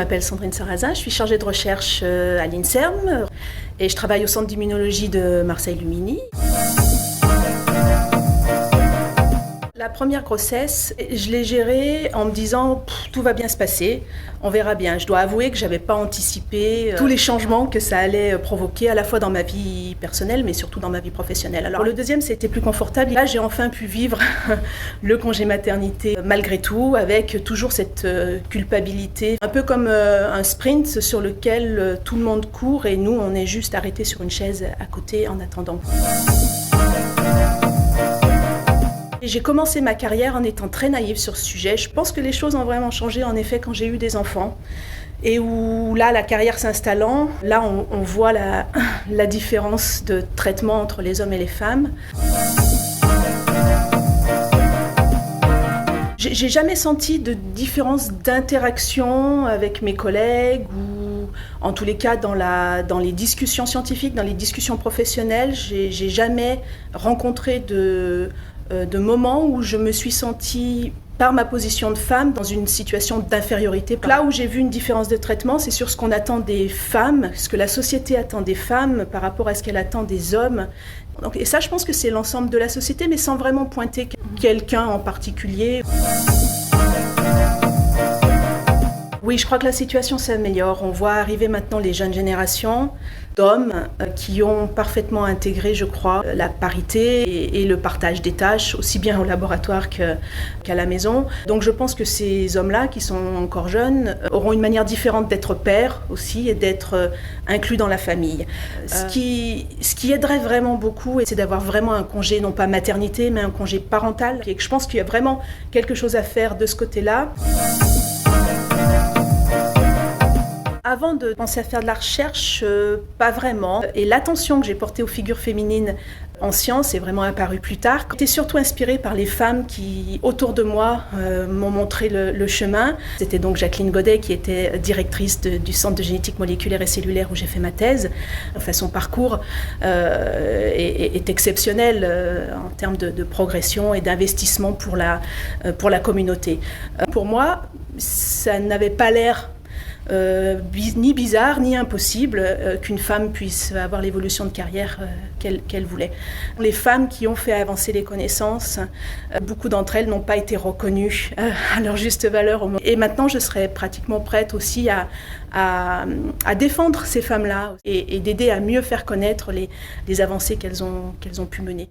m'appelle Sandrine Sarrazin, je suis chargée de recherche à l'INSERM et je travaille au centre d'immunologie de Marseille-Lumini. La première grossesse, je l'ai gérée en me disant tout va bien se passer, on verra bien. Je dois avouer que je n'avais pas anticipé tous les changements que ça allait provoquer à la fois dans ma vie personnelle mais surtout dans ma vie professionnelle. Alors le deuxième, c'était plus confortable. Là, j'ai enfin pu vivre le congé maternité malgré tout, avec toujours cette culpabilité, un peu comme un sprint sur lequel tout le monde court et nous, on est juste arrêtés sur une chaise à côté en attendant. J'ai commencé ma carrière en étant très naïve sur ce sujet. Je pense que les choses ont vraiment changé en effet quand j'ai eu des enfants. Et où là, la carrière s'installant, là on voit la différence de traitement entre les hommes et les femmes. J'ai jamais senti de différence d'interaction avec mes collègues ou en tous les cas dans les discussions scientifiques, dans les discussions professionnelles. J'ai jamais rencontré de moments où je me suis sentie, par ma position de femme, dans une situation d'infériorité. Là où j'ai vu une différence de traitement, c'est sur ce qu'on attend des femmes, ce que la société attend des femmes par rapport à ce qu'elle attend des hommes. Et ça, je pense que c'est l'ensemble de la société, mais sans vraiment pointer quelqu'un en particulier. Oui, je crois que la situation s'améliore. On voit arriver maintenant les jeunes générations d'hommes qui ont parfaitement intégré, je crois, la parité et le partage des tâches, aussi bien au laboratoire qu'à la maison. Donc je pense que ces hommes-là, qui sont encore jeunes, auront une manière différente d'être pères aussi et d'être inclus dans la famille. Ce qui aiderait vraiment beaucoup, c'est d'avoir vraiment un congé, non pas maternité, mais un congé parental. Et je pense qu'il y a vraiment quelque chose à faire de ce côté-là. Avant de penser à faire de la recherche, pas vraiment. Et l'attention que j'ai portée aux figures féminines en sciences est vraiment apparue plus tard. J'étais surtout inspirée par les femmes qui, autour de moi, m'ont montré le chemin. C'était donc Jacqueline Godet qui était directrice du Centre de génétique moléculaire et cellulaire où j'ai fait ma thèse. Enfin, son parcours est exceptionnel en termes de progression et d'investissement pour la communauté. Pour moi, ça n'avait pas l'air ni bizarre, ni impossible qu'une femme puisse avoir l'évolution de carrière qu'elle voulait. Les femmes qui ont fait avancer les connaissances, beaucoup d'entre elles n'ont pas été reconnues à leur juste valeur. Et maintenant, je serais pratiquement prête aussi à défendre ces femmes-là et d'aider à mieux faire connaître les avancées qu'elles ont pu mener.